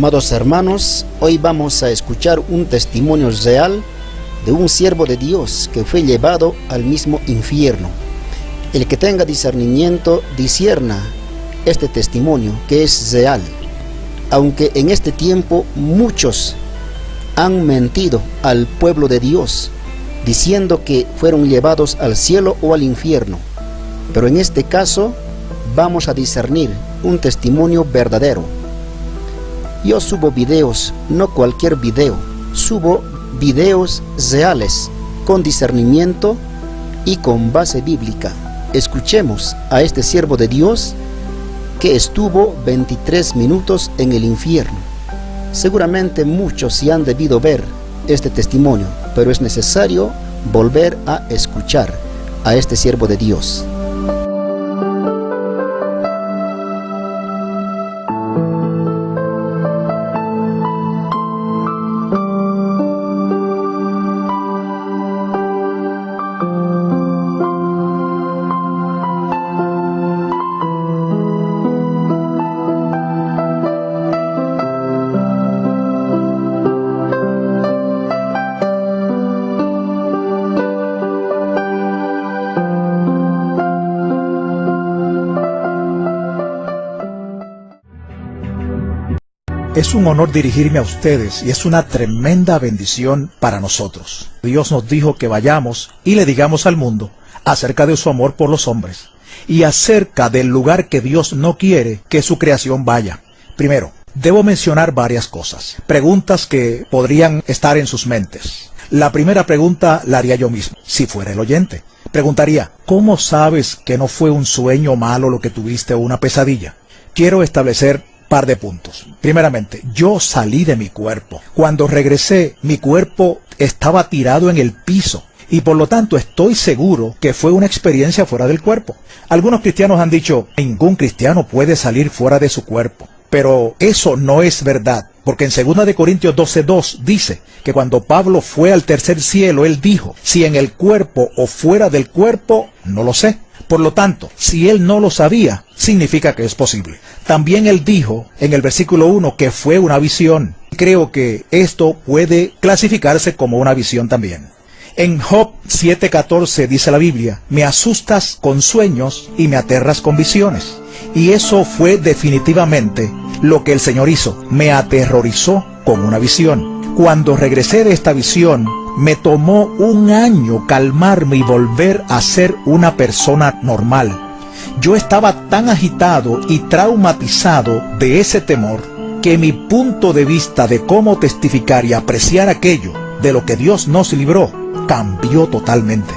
Amados hermanos, hoy vamos a escuchar un testimonio real de un siervo de Dios que fue llevado al mismo infierno. El que tenga discernimiento discierna este testimonio que es real. Aunque en este tiempo muchos han mentido al pueblo de Dios, diciendo que fueron llevados al cielo o al infierno. Pero en este caso vamos a discernir un testimonio verdadero. Yo subo videos, no cualquier video, subo videos reales, con discernimiento y con base bíblica. Escuchemos a este siervo de Dios que estuvo 23 minutos en el infierno. Seguramente muchos sí han debido ver este testimonio, pero es necesario volver a escuchar a este siervo de Dios. Es un honor dirigirme a ustedes y es una tremenda bendición para nosotros. Dios nos dijo que vayamos y le digamos al mundo acerca de su amor por los hombres y acerca del lugar que Dios no quiere que su creación vaya. Primero, debo mencionar varias cosas, preguntas que podrían estar en sus mentes. La primera pregunta la haría yo mismo, si fuera el oyente. Preguntaría, ¿cómo sabes que no fue un sueño malo lo que tuviste o una pesadilla? Quiero establecer par de puntos. Primeramente, yo salí de mi cuerpo. Cuando regresé, mi cuerpo estaba tirado en el piso y por lo tanto estoy seguro que fue una experiencia fuera del cuerpo. Algunos cristianos han dicho, ningún cristiano puede salir fuera de su cuerpo. Pero eso no es verdad, porque en 2 de Corintios 12:2 dice que cuando Pablo fue al tercer cielo, él dijo, si en el cuerpo o fuera del cuerpo, no lo sé. Por lo tanto, si él no lo sabía, significa que es posible. También él dijo en el versículo 1 que fue una visión. Creo que esto puede clasificarse como una visión también. En Job 7:14 dice la Biblia, me asustas con sueños y me aterras con visiones. Y eso fue definitivamente lo que el Señor hizo. Me aterrorizó con una visión. Cuando regresé de esta visión, me tomó 1 año calmarme y volver a ser una persona normal. Yo estaba tan agitado y traumatizado de ese temor que mi punto de vista de cómo testificar y apreciar aquello de lo que Dios nos libró cambió totalmente.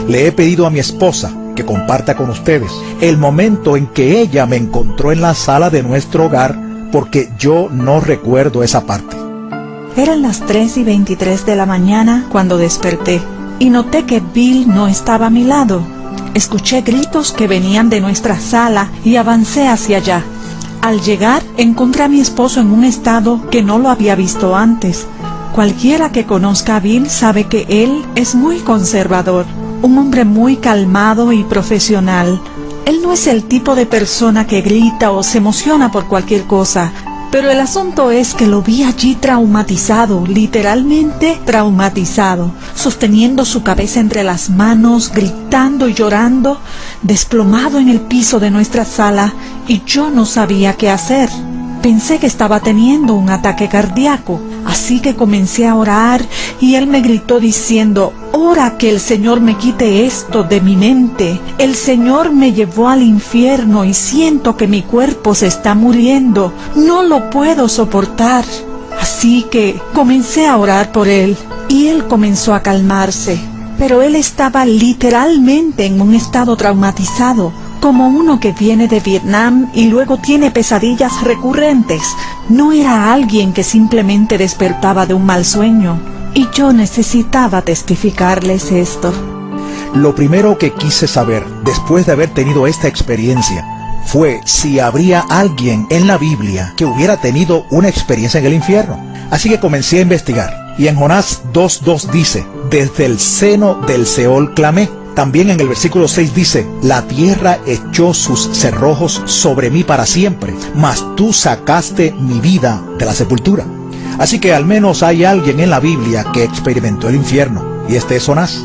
Le he pedido a mi esposa que comparta con ustedes el momento en que ella me encontró en la sala de nuestro hogar, porque yo no recuerdo esa parte. Eran las 3:23 de la mañana cuando desperté y noté que Bill no estaba a mi lado. Escuché gritos que venían de nuestra sala y avancé hacia allá. Al llegar, encontré a mi esposo en un estado que no lo había visto antes. Cualquiera que conozca a Bill sabe que él es muy conservador, un hombre muy calmado y profesional. Él no es el tipo de persona que grita o se emociona por cualquier cosa. Pero el asunto es que lo vi allí traumatizado, literalmente traumatizado, sosteniendo su cabeza entre las manos, gritando y llorando, desplomado en el piso de nuestra sala, y yo no sabía qué hacer. Pensé que estaba teniendo un ataque cardíaco, así que comencé a orar y él me gritó diciendo, ora que el Señor me quite esto de mi mente. El Señor me llevó al infierno y siento que mi cuerpo se está muriendo. No lo puedo soportar. Así que comencé a orar por él y él comenzó a calmarse. Pero él estaba literalmente en un estado traumatizado, como uno que viene de Vietnam y luego tiene pesadillas recurrentes. No era alguien que simplemente despertaba de un mal sueño. Y yo necesitaba testificarles esto. Lo primero que quise saber, después de haber tenido esta experiencia, fue si habría alguien en la Biblia que hubiera tenido una experiencia en el infierno. Así que comencé a investigar. Y en Jonás 2:2 dice, desde el seno del Seol clamé. También en el versículo 6 dice, la tierra echó sus cerrojos sobre mí para siempre, mas tú sacaste mi vida de la sepultura. Así que al menos hay alguien en la Biblia que experimentó el infierno, y este es Jonás.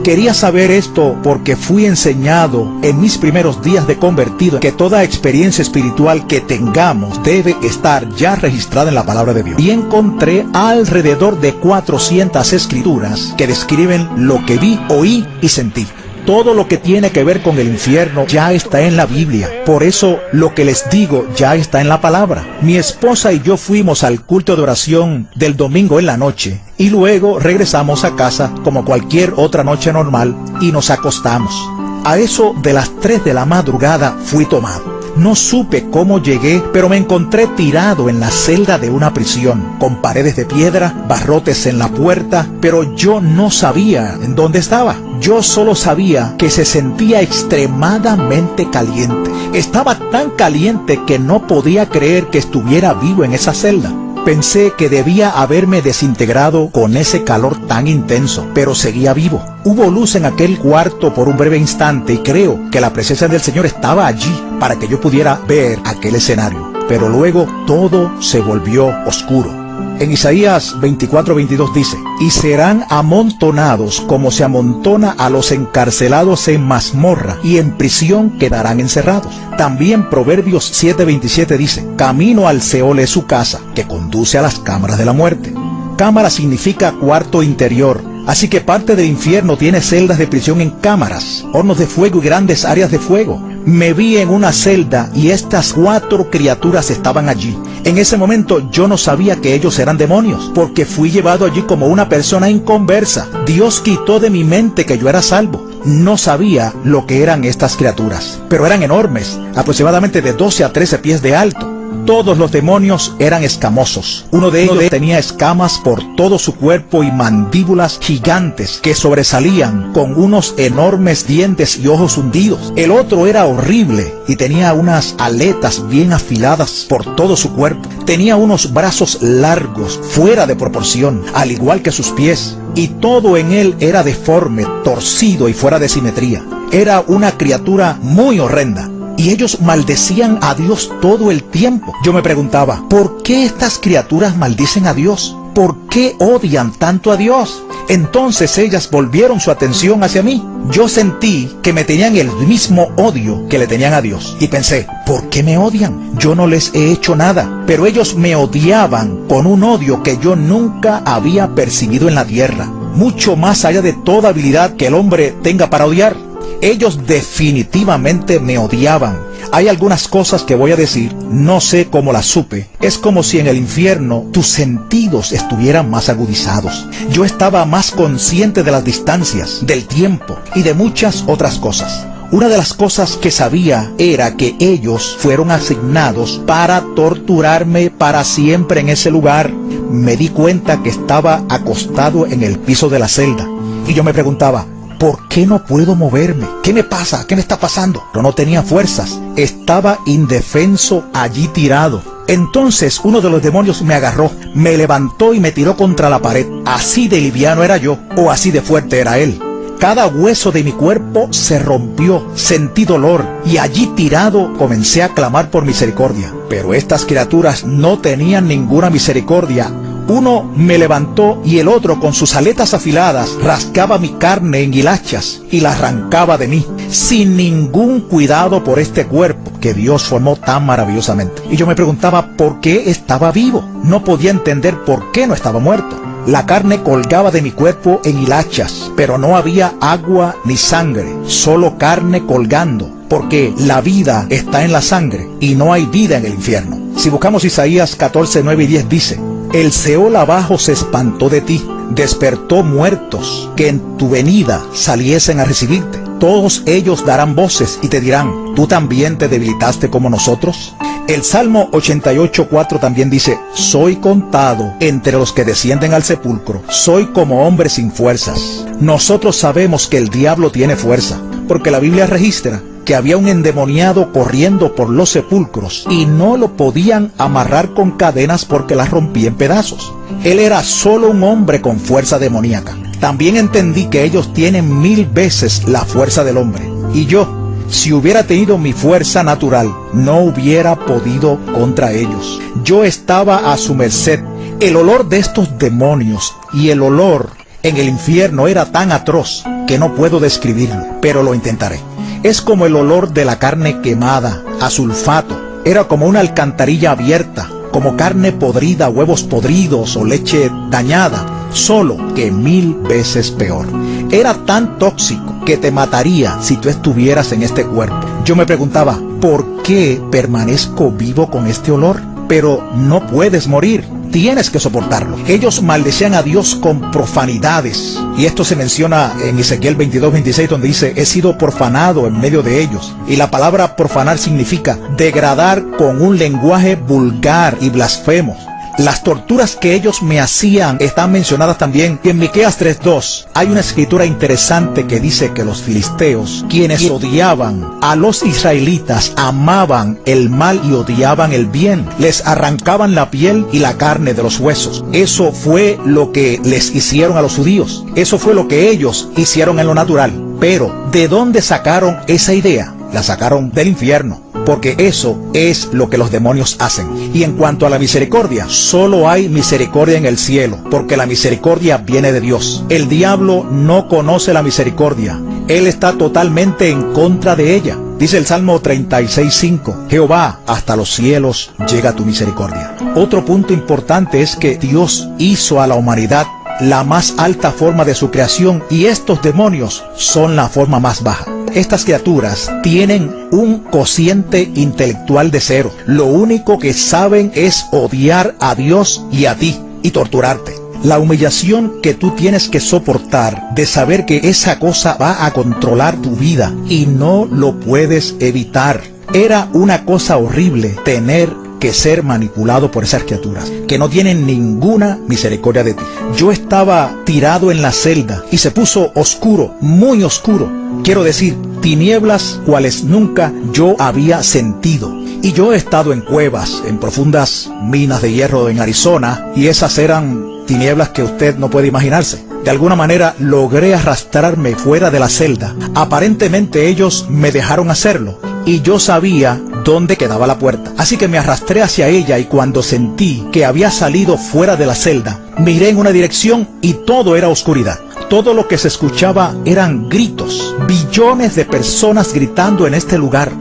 Quería saber esto porque fui enseñado en mis primeros días de convertido que toda experiencia espiritual que tengamos debe estar ya registrada en la palabra de Dios. Y encontré alrededor de 400 escrituras que describen lo que vi, oí y sentí. Todo lo que tiene que ver con el infierno ya está en la Biblia. Por eso lo que les digo ya está en la palabra. Mi esposa y yo fuimos al culto de oración del domingo en la noche y luego regresamos a casa como cualquier otra noche normal y nos acostamos. A eso de las 3 de la madrugada fui tomado. No supe cómo llegué, pero me encontré tirado en la celda de una prisión, con paredes de piedra, barrotes en la puerta, pero yo no sabía en dónde estaba. Yo solo sabía que se sentía extremadamente caliente. Estaba tan caliente que no podía creer que estuviera vivo en esa celda. Pensé que debía haberme desintegrado con ese calor tan intenso, pero seguía vivo. Hubo luz en aquel cuarto por un breve instante y creo que la presencia del Señor estaba allí para que yo pudiera ver aquel escenario. Pero luego todo se volvió oscuro. En Isaías 24:22 dice, y serán amontonados como se amontona a los encarcelados en mazmorra, y en prisión quedarán encerrados. También Proverbios 7:27 dice, camino al Seol es su casa, que conduce a las cámaras de la muerte. Cámara significa cuarto interior, así que parte del infierno tiene celdas de prisión en cámaras, hornos de fuego y grandes áreas de fuego. Me vi en una celda y estas 4 criaturas estaban allí. En ese momento yo no sabía que ellos eran demonios, porque fui llevado allí como una persona inconversa. Dios quitó de mi mente que yo era salvo. No sabía lo que eran estas criaturas, pero eran enormes, aproximadamente de 12 a 13 pies de alto. Todos los demonios eran escamosos. Uno de ellos tenía escamas por todo su cuerpo y mandíbulas gigantes que sobresalían con unos enormes dientes y ojos hundidos. El otro era horrible y tenía unas aletas bien afiladas por todo su cuerpo. Tenía unos brazos largos, fuera de proporción, al igual que sus pies. Y todo en él era deforme, torcido y fuera de simetría. Era una criatura muy horrenda. Y ellos maldecían a Dios todo el tiempo. Yo me preguntaba, ¿por qué estas criaturas maldicen a Dios? ¿Por qué odian tanto a Dios? Entonces ellas volvieron su atención hacia mí. Yo sentí que me tenían el mismo odio que le tenían a Dios. Y pensé, ¿por qué me odian? Yo no les he hecho nada. Pero ellos me odiaban con un odio que yo nunca había percibido en la tierra. Mucho más allá de toda habilidad que el hombre tenga para odiar. Ellos definitivamente me odiaban. Hay algunas cosas que voy a decir, no sé cómo las supe. Es como si en el infierno tus sentidos estuvieran más agudizados. Yo estaba más consciente de las distancias, del tiempo y de muchas otras cosas. Una de las cosas que sabía era que ellos fueron asignados para torturarme para siempre en ese lugar. Me di cuenta que estaba acostado en el piso de la celda y yo me preguntaba, ¿por qué no puedo moverme? ¿Qué me pasa? ¿Qué me está pasando? Pero no tenía fuerzas. Estaba indefenso allí tirado. Entonces uno de los demonios me agarró, me levantó y me tiró contra la pared. Así de liviano era yo, o así de fuerte era él. Cada hueso de mi cuerpo se rompió, sentí dolor y allí tirado comencé a clamar por misericordia. Pero estas criaturas no tenían ninguna misericordia. Uno me levantó y el otro con sus aletas afiladas rascaba mi carne en hilachas y la arrancaba de mí, sin ningún cuidado por este cuerpo que Dios formó tan maravillosamente. Y yo me preguntaba por qué estaba vivo. No podía entender por qué no estaba muerto. La carne colgaba de mi cuerpo en hilachas, pero no había agua ni sangre, solo carne colgando, porque la vida está en la sangre y no hay vida en el infierno. Si buscamos Isaías 14, 9 y 10 dice, el Seol abajo se espantó de ti, despertó muertos que en tu venida saliesen a recibirte. Todos ellos darán voces y te dirán, ¿tú también te debilitaste como nosotros? El Salmo 88:4 también dice, soy contado entre los que descienden al sepulcro, soy como hombre sin fuerzas. Nosotros sabemos que el diablo tiene fuerza, porque la Biblia registra que había un endemoniado corriendo por los sepulcros y no lo podían amarrar con cadenas porque las rompía en pedazos. Él era solo un hombre con fuerza demoníaca. También entendí que ellos tienen 1000 veces la fuerza del hombre. Y yo, si hubiera tenido mi fuerza natural, no hubiera podido contra ellos. Yo estaba a su merced. El olor de estos demonios y el olor en el infierno era tan atroz que no puedo describirlo, pero lo intentaré. Es como el olor de la carne quemada, a sulfato. Era como una alcantarilla abierta, como carne podrida, huevos podridos o leche dañada, solo que 1000 veces peor. Era tan tóxico que te mataría si tú estuvieras en este cuerpo. Yo me preguntaba, ¿por qué permanezco vivo con este olor? Pero no puedes morir. Tienes que soportarlo. Ellos maldecían a Dios con profanidades. Y esto se menciona en Ezequiel 22:26, donde dice, he sido profanado en medio de ellos. Y la palabra profanar significa degradar con un lenguaje vulgar y blasfemo. Las torturas que ellos me hacían están mencionadas también en Miqueas 3:2. Hay una escritura interesante que dice que los filisteos, quienes odiaban a los israelitas, amaban el mal y odiaban el bien. Les arrancaban la piel y la carne de los huesos. Eso fue lo que les hicieron a los judíos. Eso fue lo que ellos hicieron en lo natural. Pero, ¿de dónde sacaron esa idea? La sacaron del infierno. Porque eso es lo que los demonios hacen. Y en cuanto a la misericordia, solo hay misericordia en el cielo, porque la misericordia viene de Dios. El diablo no conoce la misericordia. Él está totalmente en contra de ella. Dice el Salmo 36:5, Jehová, hasta los cielos llega tu misericordia. Otro punto importante es que Dios hizo a la humanidad la más alta forma de su creación, y estos demonios son la forma más baja. Estas criaturas tienen un cociente intelectual de 0. Lo único que saben es odiar a Dios y a ti y torturarte. La humillación que tú tienes que soportar de saber que esa cosa va a controlar tu vida y no lo puedes evitar. Era una cosa horrible tener que ser manipulado por esas criaturas, que no tienen ninguna misericordia de ti. Yo estaba tirado en la celda y se puso oscuro, muy oscuro. Quiero decir, tinieblas cuales nunca yo había sentido. Y yo he estado en cuevas, en profundas minas de hierro en Arizona, y esas eran tinieblas que usted no puede imaginarse. De alguna manera logré arrastrarme fuera de la celda. Aparentemente ellos me dejaron hacerlo, y yo sabía dónde quedaba la puerta. Así que me arrastré hacia ella, y cuando sentí que había salido fuera de la celda, miré en una dirección y todo era oscuridad. Todo lo que se escuchaba eran gritos, billones de personas gritando en este lugar.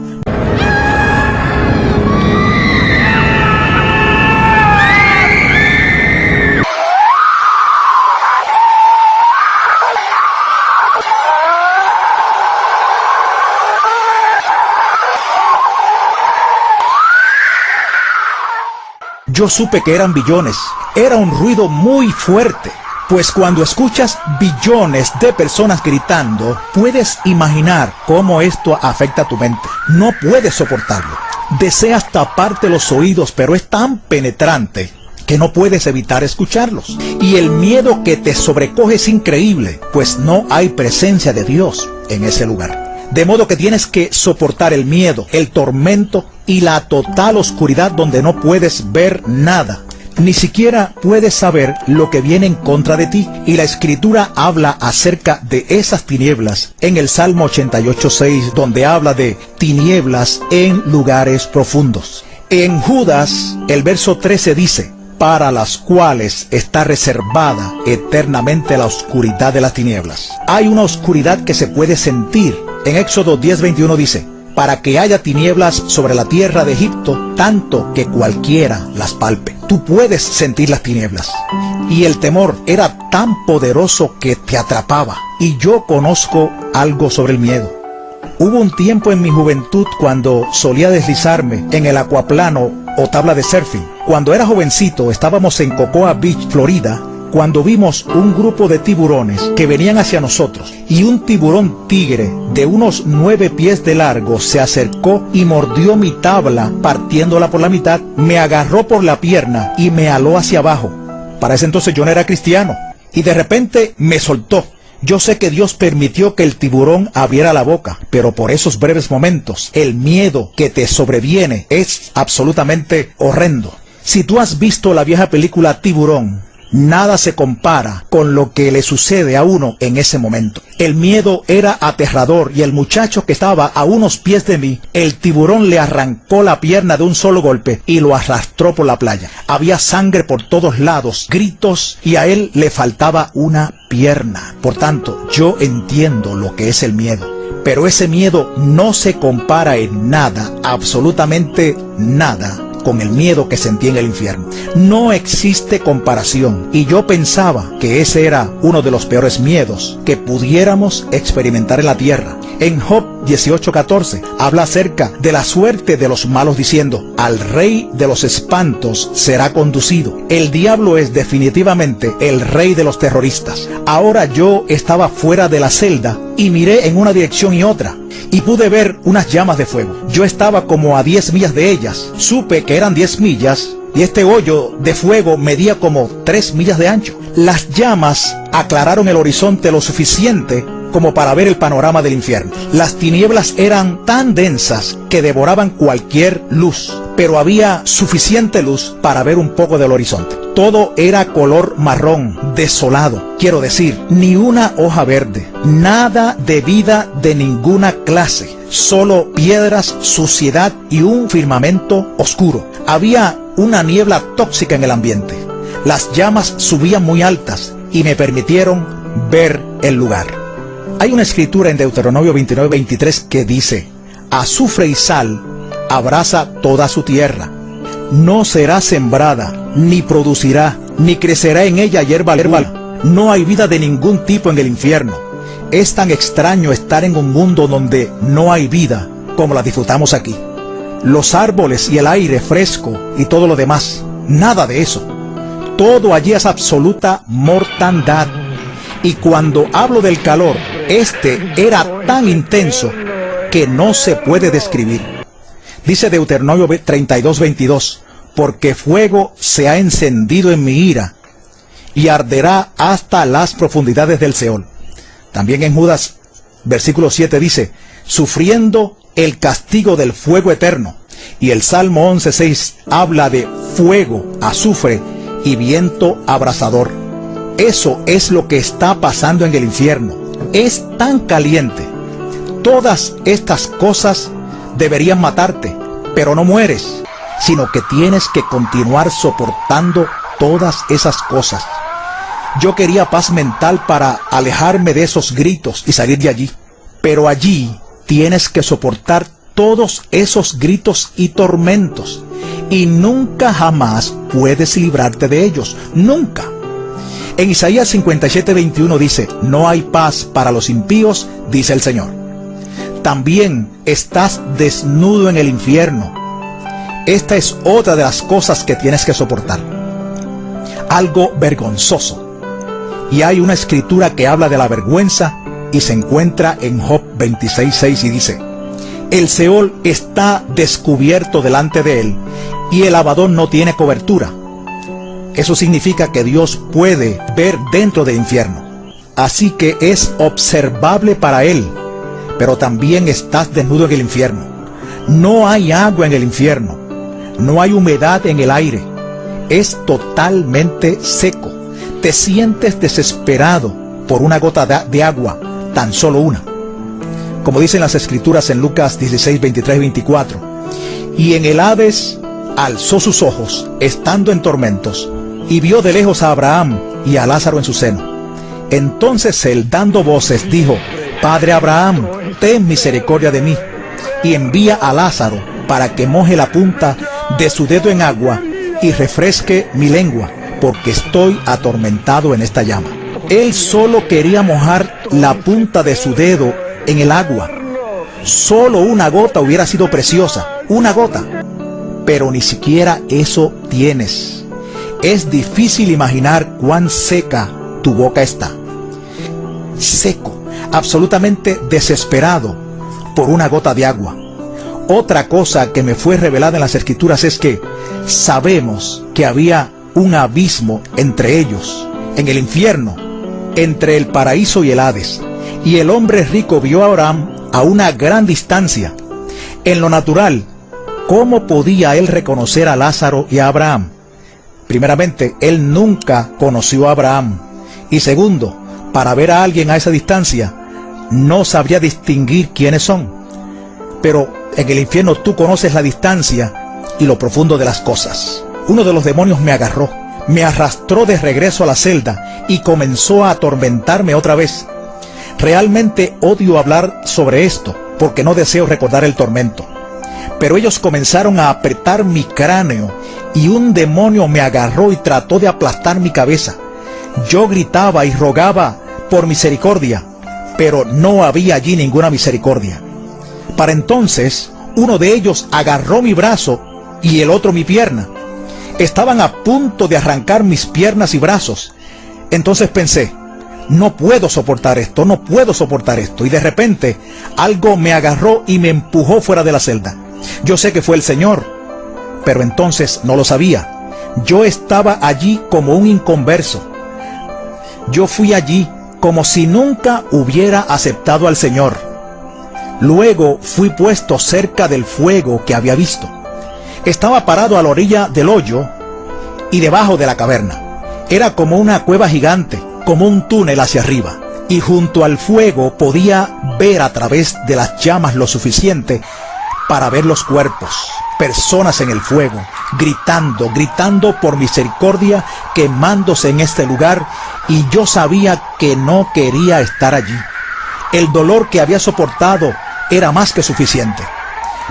Yo supe que eran billones. Era un ruido muy fuerte. Pues cuando escuchas billones de personas gritando, puedes imaginar cómo esto afecta a tu mente. No puedes soportarlo. Deseas taparte los oídos, pero es tan penetrante que no puedes evitar escucharlos. Y el miedo que te sobrecoge es increíble, pues no hay presencia de Dios en ese lugar. De modo que tienes que soportar el miedo, el tormento y la total oscuridad donde no puedes ver nada. Ni siquiera puedes saber lo que viene en contra de ti. Y la Escritura habla acerca de esas tinieblas en el Salmo 88:6, donde habla de tinieblas en lugares profundos. En Judas, el verso 13 dice, para las cuales está reservada eternamente la oscuridad de las tinieblas. Hay una oscuridad que se puede sentir. En Éxodo 10:21 dice, para que haya tinieblas sobre la tierra de Egipto, tanto que cualquiera las palpe. Tú puedes sentir las tinieblas. Y el temor era tan poderoso que te atrapaba. Y yo conozco algo sobre el miedo. Hubo un tiempo en mi juventud cuando solía deslizarme en el acuaplano o tabla de surfing. Cuando era jovencito estábamos en Cocoa Beach, Florida, cuando vimos un grupo de tiburones que venían hacia nosotros, y un tiburón tigre de unos 9 pies de largo se acercó y mordió mi tabla partiéndola por la mitad, me agarró por la pierna y me aló hacia abajo. Para ese entonces yo no era cristiano, y de repente me soltó. Yo sé que Dios permitió que el tiburón abriera la boca, pero por esos breves momentos, el miedo que te sobreviene es absolutamente horrendo. Si tú has visto la vieja película Tiburón, nada se compara con lo que le sucede a uno en ese momento. El miedo era aterrador y el muchacho que estaba a unos pies de mí, el tiburón le arrancó la pierna de un solo golpe y lo arrastró por la playa. Había sangre por todos lados, gritos, y a él le faltaba una pierna. Por tanto, yo entiendo lo que es el miedo. Pero ese miedo no se compara en nada, absolutamente nada, con el miedo que sentí en el infierno. No existe comparación. Y yo pensaba que ese era uno de los peores miedos que pudiéramos experimentar en la tierra. En Job 18:14 habla acerca de la suerte de los malos diciendo: al rey de los espantos será conducido. El diablo es definitivamente el rey de los terroristas. Ahora yo estaba fuera de la celda y miré en una dirección y otra, y pude ver unas llamas de fuego. Yo estaba como a 10 millas de ellas. Supe que eran 10 millas y este hoyo de fuego medía como 3 millas de ancho. Las llamas aclararon el horizonte lo suficiente como para ver el panorama del infierno. Las tinieblas eran tan densas que devoraban cualquier luz, pero había suficiente luz para ver un poco del horizonte. Todo era color marrón, desolado. Quiero decir, ni una hoja verde, nada de vida de ninguna clase, solo piedras, suciedad y un firmamento oscuro. Había una niebla tóxica en el ambiente. Las llamas subían muy altas y me permitieron ver el lugar. Hay una escritura en Deuteronomio 29:23 que dice: azufre y sal abrasa toda su tierra. No será sembrada, ni producirá, ni crecerá en ella hierba. No hay vida de ningún tipo en el infierno. Es tan extraño estar en un mundo donde no hay vida como la disfrutamos aquí. Los árboles y el aire fresco y todo lo demás, nada de eso. Todo allí es absoluta mortandad. Y cuando hablo del calor, este era tan intenso que no se puede describir. Dice Deuteronomio 32:22, porque fuego se ha encendido en mi ira y arderá hasta las profundidades del Seol. También en Judas, versículo 7 dice, sufriendo el castigo del fuego eterno. Y el Salmo 11:6 habla de fuego, azufre y viento abrasador. Eso es lo que está pasando en el infierno. Es tan caliente. Todas estas cosas deberían matarte, pero no mueres, sino que tienes que continuar soportando todas esas cosas. Yo quería paz mental para alejarme de esos gritos y salir de allí, pero allí tienes que soportar todos esos gritos y tormentos, y nunca jamás puedes librarte de ellos, nunca. En Isaías 57:21 dice, no hay paz para los impíos, dice el Señor. También estás desnudo en el infierno. Esta es otra de las cosas que tienes que soportar. Algo vergonzoso. Y hay una escritura que habla de la vergüenza y se encuentra en Job 26:6 y dice, el Seol está descubierto delante de él y el Abadón no tiene cobertura. Eso significa que Dios puede ver dentro del infierno. Así que es observable para él, pero también estás desnudo en el infierno. No hay agua en el infierno. No hay humedad en el aire. Es totalmente seco. Te sientes desesperado por una gota de agua, tan solo una. Como dicen las escrituras en Lucas 16:23-24. Y en el Hades alzó sus ojos, estando en tormentos, y vio de lejos a Abraham y a Lázaro en su seno. Entonces él, dando voces, dijo, Padre Abraham, ten misericordia de mí, y envía a Lázaro para que moje la punta de su dedo en agua y refresque mi lengua, porque estoy atormentado en esta llama. Él solo quería mojar la punta de su dedo en el agua. Solo una gota hubiera sido preciosa, una gota. Pero ni siquiera eso tienes. Es difícil imaginar cuán seca tu boca está. Seco, absolutamente desesperado por una gota de agua. Otra cosa que me fue revelada en las escrituras es que sabemos que había un abismo entre ellos, en el infierno, entre el paraíso y el Hades. Y el hombre rico vio a Abraham a una gran distancia. En lo natural, ¿cómo podía él reconocer a Lázaro y a Abraham? Primeramente, él nunca conoció a Abraham. Y segundo, para ver a alguien a esa distancia, no sabría distinguir quiénes son. Pero en el infierno tú conoces la distancia y lo profundo de las cosas. Uno de los demonios me agarró, me arrastró de regreso a la celda y comenzó a atormentarme otra vez. Realmente odio hablar sobre esto, porque no deseo recordar el tormento. Pero ellos comenzaron a apretar mi cráneo y un demonio me agarró y trató de aplastar mi cabeza. Yo gritaba y rogaba por misericordia, pero no había allí ninguna misericordia. Para entonces, uno de ellos agarró mi brazo y el otro mi pierna. Estaban a punto de arrancar mis piernas y brazos. Entonces pensé, no puedo soportar esto, no puedo soportar esto. Y de repente, algo me agarró y me empujó fuera de la celda. Yo sé que fue el Señor, pero entonces no lo sabía. Yo estaba allí como un inconverso. Yo fui allí como si nunca hubiera aceptado al Señor. Luego fui puesto cerca del fuego que había visto. Estaba parado a la orilla del hoyo y debajo de la caverna. Era como una cueva gigante, como un túnel hacia arriba. Y junto al fuego podía ver a través de las llamas lo suficiente para ver los cuerpos, personas en el fuego, gritando por misericordia, quemándose en este lugar, y yo sabía que no quería estar allí. El dolor que había soportado era más que suficiente,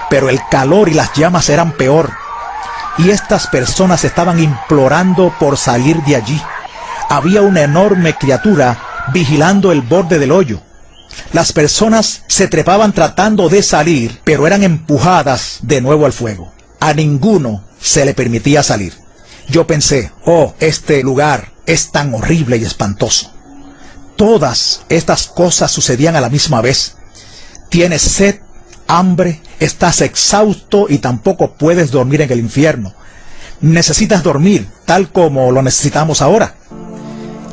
pero el calor y las llamas eran peor, y estas personas estaban implorando por salir de allí. Había una enorme criatura vigilando el borde del hoyo. Las personas se trepaban tratando de salir, pero eran empujadas de nuevo al fuego. A ninguno se le permitía salir. Yo pensé, oh, este lugar es tan horrible y espantoso. Todas estas cosas sucedían a la misma vez. Tienes sed, hambre, estás exhausto y tampoco puedes dormir en el infierno. Necesitas dormir, tal como lo necesitamos ahora.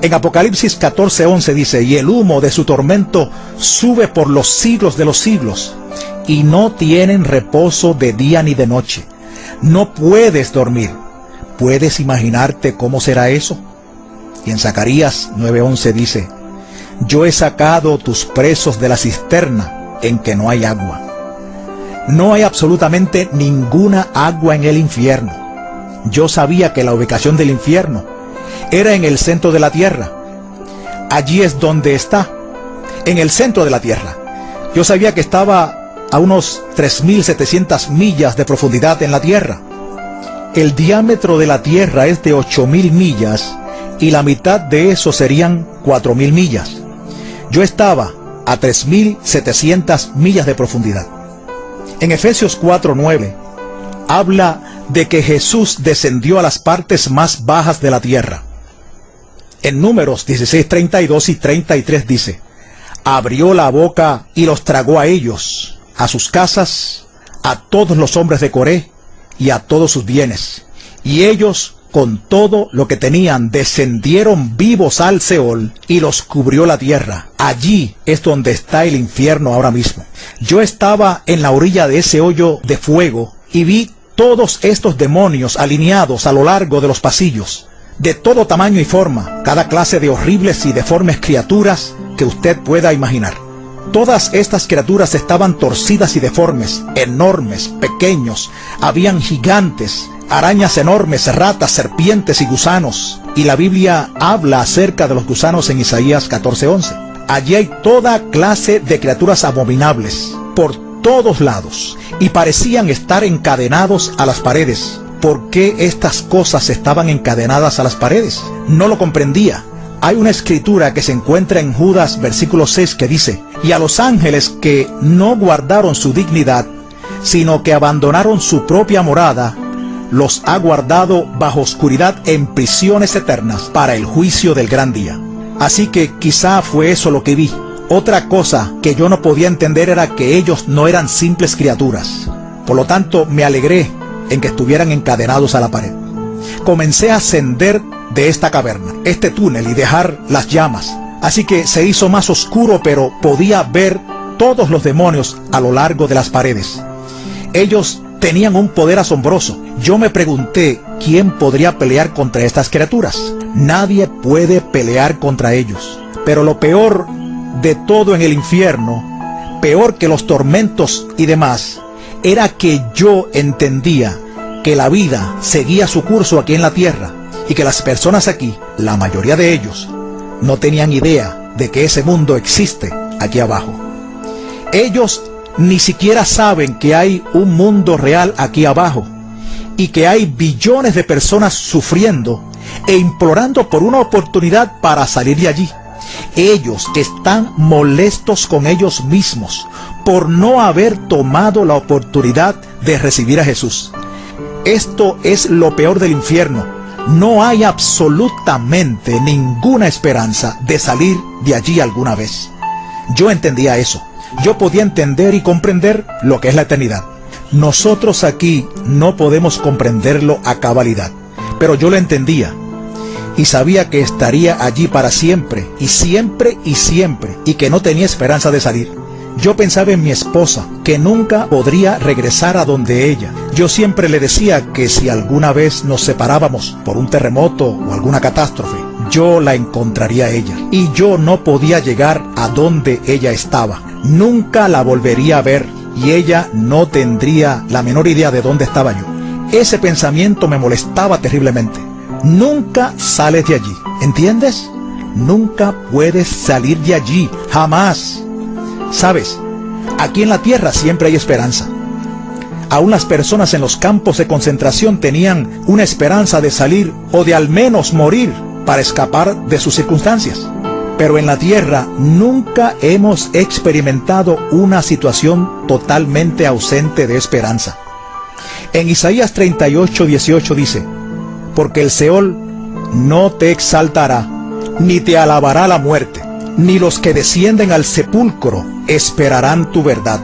En Apocalipsis 14:11 dice, y el humo de su tormento sube por los siglos de los siglos, y no tienen reposo de día ni de noche. No puedes dormir. ¿Puedes imaginarte cómo será eso? Y en Zacarías 9:11 dice, yo he sacado tus presos de la cisterna en que no hay agua. No hay absolutamente ninguna agua en el infierno. Yo sabía que la ubicación del infierno era en el centro de la tierra. Allí es donde está, en el centro de la tierra. Yo sabía que estaba a unos 3.700 millas de profundidad en la tierra. El diámetro de la tierra es de 8.000 millas y la mitad de eso serían 4.000 millas. Yo estaba a 3.700 millas de profundidad. En Efesios 4:9 habla de que Jesús descendió a las partes más bajas de la tierra. En Números 16:32 y 33 dice, abrió la boca y los tragó a ellos, a sus casas, a todos los hombres de Coré y a todos sus bienes. Y ellos, con todo lo que tenían, descendieron vivos al Seol y los cubrió la tierra. Allí es donde está el infierno ahora mismo. Yo estaba en la orilla de ese hoyo de fuego y vi todos estos demonios alineados a lo largo de los pasillos, de todo tamaño y forma, cada clase de horribles y deformes criaturas que usted pueda imaginar. Todas estas criaturas estaban torcidas y deformes, enormes, pequeños, habían gigantes, arañas enormes, ratas, serpientes y gusanos. Y la Biblia habla acerca de los gusanos en Isaías 14:11. Allí hay toda clase de criaturas abominables, por todos lados, y parecían estar encadenados a las paredes. ¿Por qué estas cosas estaban encadenadas a las paredes? No lo comprendía. Hay una escritura que se encuentra en Judas versículo 6 que dice, y a los ángeles que no guardaron su dignidad, sino que abandonaron su propia morada, los ha guardado bajo oscuridad en prisiones eternas para el juicio del gran día. Así que quizá fue eso lo que vi. Otra cosa que yo no podía entender era que ellos no eran simples criaturas. Por lo tanto, me alegré en que estuvieran encadenados a la pared. Comencé a ascender de esta caverna, este túnel, y dejar las llamas. Así que se hizo más oscuro, pero podía ver todos los demonios a lo largo de las paredes. Ellos Tenían un poder asombroso. Yo me pregunté, ¿quién podría pelear contra estas criaturas? Nadie puede pelear contra ellos. Pero lo peor de todo en el infierno, peor que los tormentos y demás, era que yo entendía que la vida seguía su curso aquí en la tierra y que las personas aquí, la mayoría de ellos, no tenían idea de que ese mundo existe aquí abajo. Ellos ni siquiera saben que hay un mundo real aquí abajo y que hay billones de personas sufriendo e implorando por una oportunidad para salir de allí. Ellos están molestos con ellos mismos por no haber tomado la oportunidad de recibir a Jesús. Esto es lo peor del infierno. No hay absolutamente ninguna esperanza de salir de allí alguna vez. Yo entendía eso. Yo podía entender y comprender lo que es la eternidad. Nosotros aquí no podemos comprenderlo a cabalidad, pero yo lo entendía y sabía que estaría allí para siempre y siempre y siempre, y que no tenía esperanza de salir. Yo pensaba en mi esposa, que nunca podría regresar a donde ella. Yo siempre le decía que si alguna vez nos separábamos por un terremoto o alguna catástrofe, yo la encontraría a ella, y yo no podía llegar a donde ella estaba. Nunca la volvería a ver, y ella no tendría la menor idea de dónde estaba yo. Ese pensamiento me molestaba terriblemente. Nunca sales de allí, ¿entiendes? Nunca puedes salir de allí, jamás. ¿Sabes? Aquí en la tierra siempre hay esperanza. Aún las personas en los campos de concentración tenían una esperanza de salir o de al menos morir para escapar de sus circunstancias. Pero en la tierra nunca hemos experimentado una situación totalmente ausente de esperanza. En Isaías 38:18 dice: porque el Seol no te exaltará, ni te alabará la muerte, ni los que descienden al sepulcro esperarán tu verdad.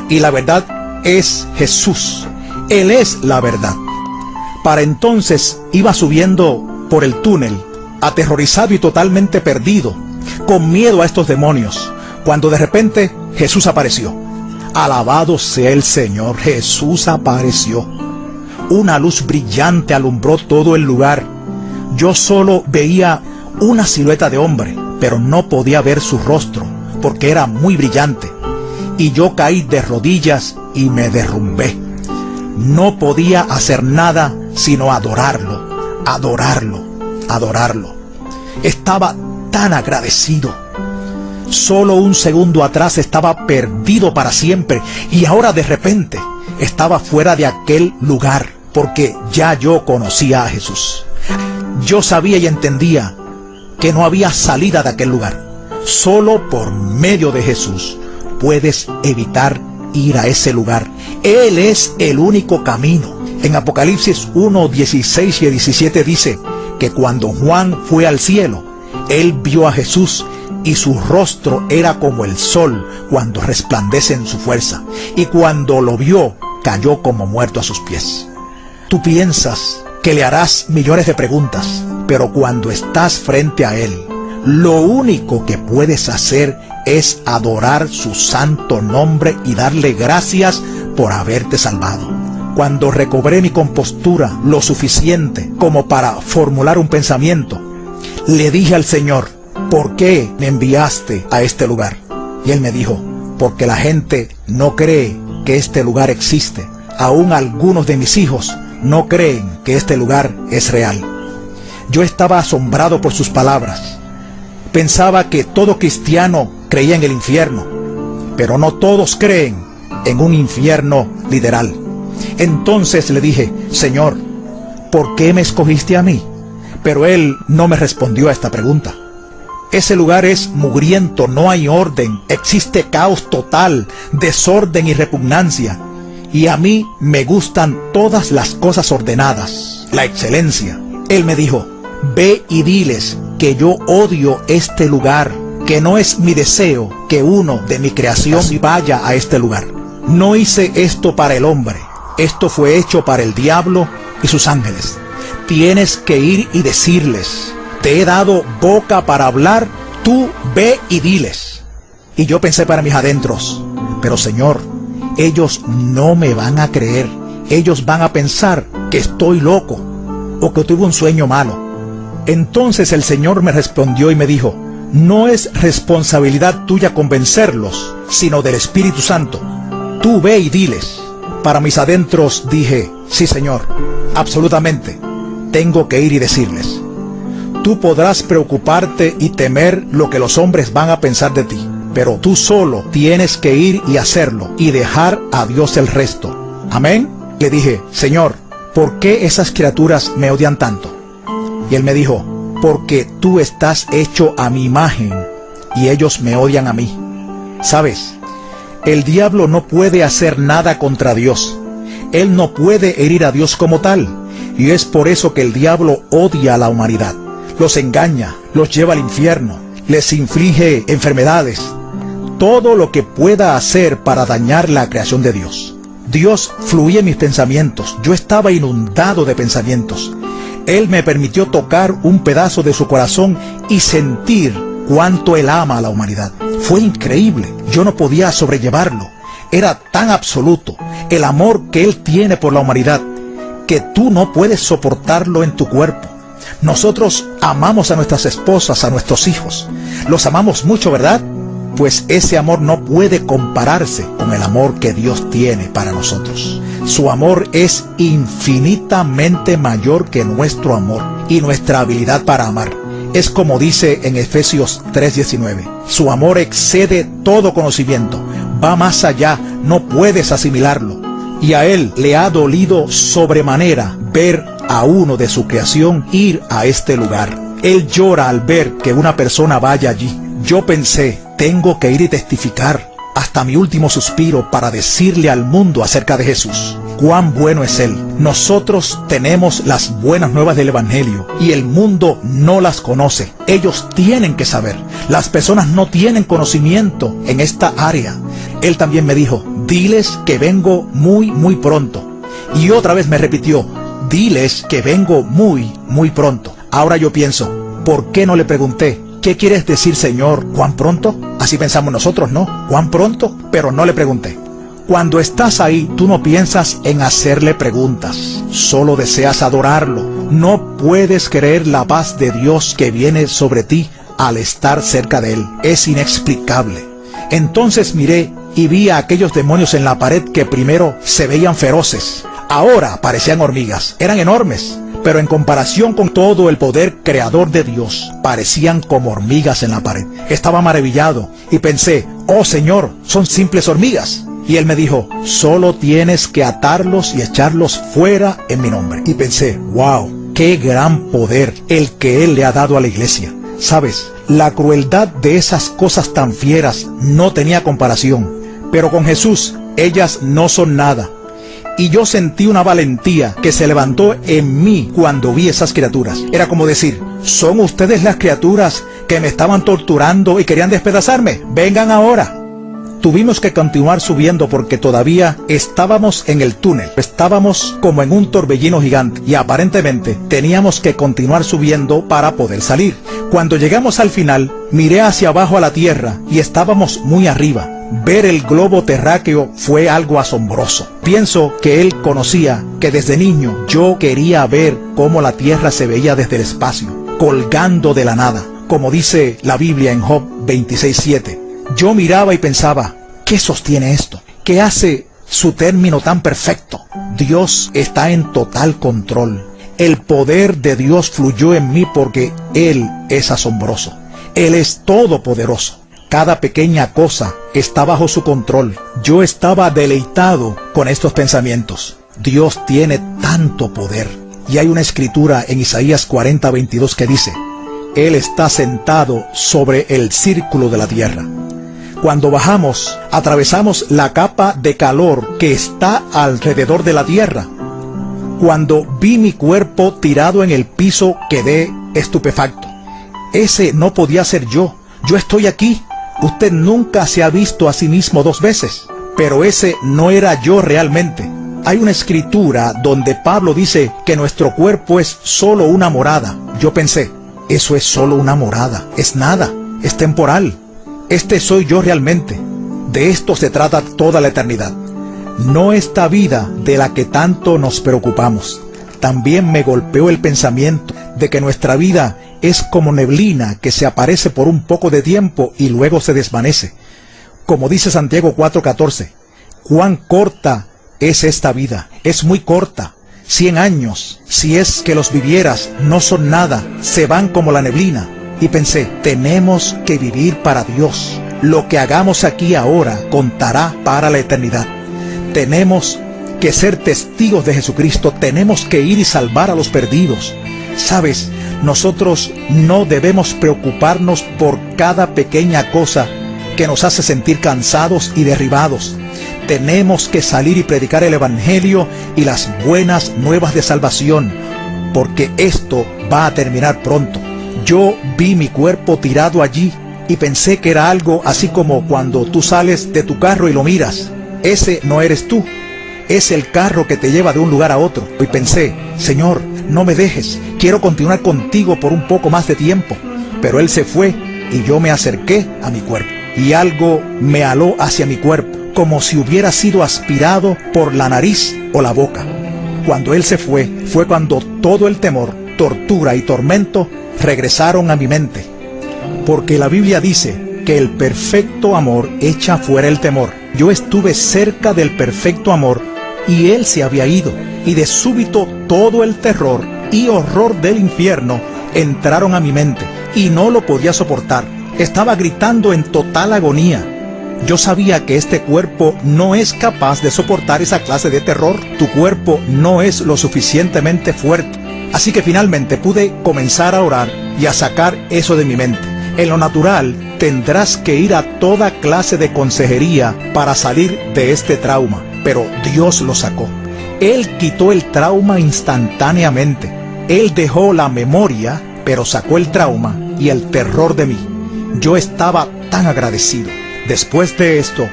Y la verdad es Jesús. Él es la verdad. Para entonces iba subiendo por el túnel, aterrorizado y totalmente perdido, con miedo a estos demonios, cuando de repente Jesús apareció. Alabado sea el Señor, Jesús apareció. Una luz brillante alumbró todo el lugar. Yo solo veía una silueta de hombre, pero no podía ver su rostro, porque era muy brillante. Y yo caí de rodillas y me derrumbé. No podía hacer nada sino adorarlo, adorarlo, adorarlo. Estaba tan agradecido. Solo un segundo atrás estaba perdido para siempre, y ahora de repente estaba fuera de aquel lugar, porque ya yo conocía a Jesús. Yo sabía y entendía que no había salida de aquel lugar. Solo por medio de Jesús puedes evitar ir a ese lugar. Él es el único camino. En Apocalipsis 1:16 y 17 dice que cuando Juan fue al cielo, él vio a Jesús y su rostro era como el sol cuando resplandece en su fuerza. Y cuando lo vio, cayó como muerto a sus pies. Tú piensas que le harás millones de preguntas, pero cuando estás frente a Él, lo único que puedes hacer es adorar su santo nombre y darle gracias por haberte salvado. Cuando recobré mi compostura lo suficiente como para formular un pensamiento, le dije al Señor: ¿por qué me enviaste a este lugar? Y Él me dijo: porque la gente no cree que este lugar existe. Aún algunos de mis hijos no creen que este lugar es real. Yo estaba asombrado por sus palabras. Pensaba que todo cristiano creía en el infierno, pero no todos creen en un infierno literal. Entonces le dije: Señor, ¿por qué me escogiste a mí? Pero Él no me respondió a esta pregunta. Ese lugar es mugriento, no hay orden, existe caos total, desorden y repugnancia. Y a mí me gustan todas las cosas ordenadas, la excelencia. Él me dijo: ve y diles que yo odio este lugar, que no es mi deseo que uno de mi creación vaya a este lugar. No hice esto para el hombre, esto fue hecho para el diablo y sus ángeles. Tienes que ir y decirles: te he dado boca para hablar, tú ve y diles. Y yo pensé para mis adentros: pero Señor, ellos no me van a creer, ellos van a pensar que estoy loco o que tuve un sueño malo. Entonces el Señor me respondió y me dijo: no es responsabilidad tuya convencerlos, sino del Espíritu Santo. Tú ve y diles. Para mis adentros dije: sí, Señor, absolutamente, tengo que ir y decirles. Tú podrás preocuparte y temer lo que los hombres van a pensar de ti, pero tú solo tienes que ir y hacerlo y dejar a Dios el resto. Amén. Le dije: Señor, ¿por qué esas criaturas me odian tanto? Y él me dijo: porque tú estás hecho a mi imagen y ellos me odian a mí. ¿Sabes? El diablo no puede hacer nada contra Dios. Él no puede herir a Dios como tal. Y es por eso que el diablo odia a la humanidad. Los engaña, los lleva al infierno, les inflige enfermedades. Todo lo que pueda hacer para dañar la creación de Dios. Dios fluía en mis pensamientos. Yo estaba inundado de pensamientos. Él me permitió tocar un pedazo de su corazón y sentir cuánto Él ama a la humanidad. Fue increíble. Yo no podía sobrellevarlo. Era tan absoluto el amor que Él tiene por la humanidad que tú no puedes soportarlo en tu cuerpo. Nosotros amamos a nuestras esposas, a nuestros hijos. Los amamos mucho, ¿verdad? Pues ese amor no puede compararse con el amor que Dios tiene para nosotros. Su amor es infinitamente mayor que nuestro amor y nuestra habilidad para amar. Es como dice en Efesios 3:19. Su amor excede todo conocimiento, va más allá, no puedes asimilarlo. Y a Él le ha dolido sobremanera ver a uno de su creación ir a este lugar. Él llora al ver que una persona vaya allí. Yo pensé: tengo que ir y testificar hasta mi último suspiro para decirle al mundo acerca de Jesús. Cuán bueno es Él. Nosotros tenemos las buenas nuevas del Evangelio y el mundo no las conoce. Ellos tienen que saber. Las personas no tienen conocimiento en esta área. Él también me dijo: diles que vengo muy, muy pronto. Y otra vez me repitió: diles que vengo muy, muy pronto. Ahora yo pienso, ¿por qué no le pregunté? ¿Qué quieres decir, Señor? ¿Cuán pronto? Así pensamos nosotros, ¿no? ¿Cuán pronto? Pero no le pregunté. Cuando estás ahí, tú no piensas en hacerle preguntas. Solo deseas adorarlo. No puedes creer la paz de Dios que viene sobre ti al estar cerca de Él. Es inexplicable. Entonces miré y vi a aquellos demonios en la pared que primero se veían feroces. Ahora parecían hormigas. Eran enormes. Pero en comparación con todo el poder creador de Dios, parecían como hormigas en la pared. Estaba maravillado y pensé: oh Señor, son simples hormigas. Y Él me dijo: solo tienes que atarlos y echarlos fuera en mi nombre. Y pensé: wow, qué gran poder el que Él le ha dado a la iglesia. ¿Sabes? La crueldad de esas cosas tan fieras no tenía comparación. Pero con Jesús, ellas no son nada. Y yo sentí una valentía que se levantó en mí cuando vi esas criaturas. Era como decir: ¿son ustedes las criaturas que me estaban torturando y querían despedazarme? Vengan ahora. Tuvimos que continuar subiendo porque todavía estábamos en el túnel. Estábamos como en un torbellino gigante y aparentemente teníamos que continuar subiendo para poder salir. Cuando llegamos al final, miré hacia abajo a la tierra y estábamos muy arriba. Ver el globo terráqueo fue algo asombroso. Pienso que Él conocía que desde niño yo quería ver cómo la tierra se veía desde el espacio, colgando de la nada, como dice la Biblia en Job 26:7. Yo miraba y pensaba: ¿qué sostiene esto? ¿Qué hace su término tan perfecto? Dios está en total control. El poder de Dios fluyó en mí porque Él es asombroso. Él es todopoderoso. Cada pequeña cosa está bajo su control. Yo estaba deleitado con estos pensamientos. Dios tiene tanto poder. Y hay una escritura en Isaías 40:22 que dice: Él está sentado sobre el círculo de la tierra. Cuando bajamos, atravesamos la capa de calor que está alrededor de la tierra. Cuando vi mi cuerpo tirado en el piso, quedé estupefacto. Ese no podía ser yo. Yo estoy aquí. Usted nunca se ha visto a sí mismo dos veces. Pero ese no era yo realmente. Hay una escritura donde Pablo dice que nuestro cuerpo es solo una morada. Yo pensé: eso es solo una morada. Es nada. Es temporal. Este soy yo realmente. De esto se trata toda la eternidad. no esta vida de la que tanto nos preocupamos. También me golpeó el pensamiento de que nuestra vida es como neblina que se aparece por un poco de tiempo y luego se desvanece. Como dice Santiago 4:14, cuán corta es esta vida, es muy corta. 100 años, si es que los vivieras, no son nada, se van como la neblina. Y pensé, tenemos que vivir para Dios. Lo que hagamos aquí ahora contará para la eternidad. Tenemos que ser testigos de Jesucristo, tenemos que ir y salvar a los perdidos. Sabes, nosotros no debemos preocuparnos por cada pequeña cosa que nos hace sentir cansados y derribados. Tenemos que salir y predicar el Evangelio y las buenas nuevas de salvación, porque esto va a terminar pronto. Yo vi mi cuerpo tirado allí y pensé que era algo así como cuando tú sales de tu carro y lo miras. Ese no eres tú, es el carro que te lleva de un lugar a otro. Y pensé, Señor, no me dejes, quiero continuar contigo por un poco más de tiempo. Pero Él se fue y yo me acerqué a mi cuerpo. Y algo me aló hacia mi cuerpo, como si hubiera sido aspirado por la nariz o la boca. Cuando Él se fue, fue cuando todo el temor, tortura y tormento regresaron a mi mente. Porque la Biblia dice que el perfecto amor echa fuera el temor. Yo estuve cerca del perfecto amor y Él se había ido. Y de súbito todo el terror y horror del infierno entraron a mi mente y no lo podía soportar. Estaba gritando en total agonía. Yo sabía que este cuerpo no es capaz de soportar esa clase de terror. Tu cuerpo no es lo suficientemente fuerte. Así que finalmente pude comenzar a orar y a sacar eso de mi mente. En lo natural, tendrás que ir a toda clase de consejería para salir de este trauma, pero Dios lo sacó. Él quitó el trauma instantáneamente. Él dejó la memoria, pero sacó el trauma y el terror de mí. Yo estaba tan agradecido. Después de esto,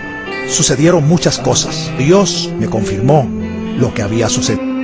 sucedieron muchas cosas. Dios me confirmó lo que había sucedido.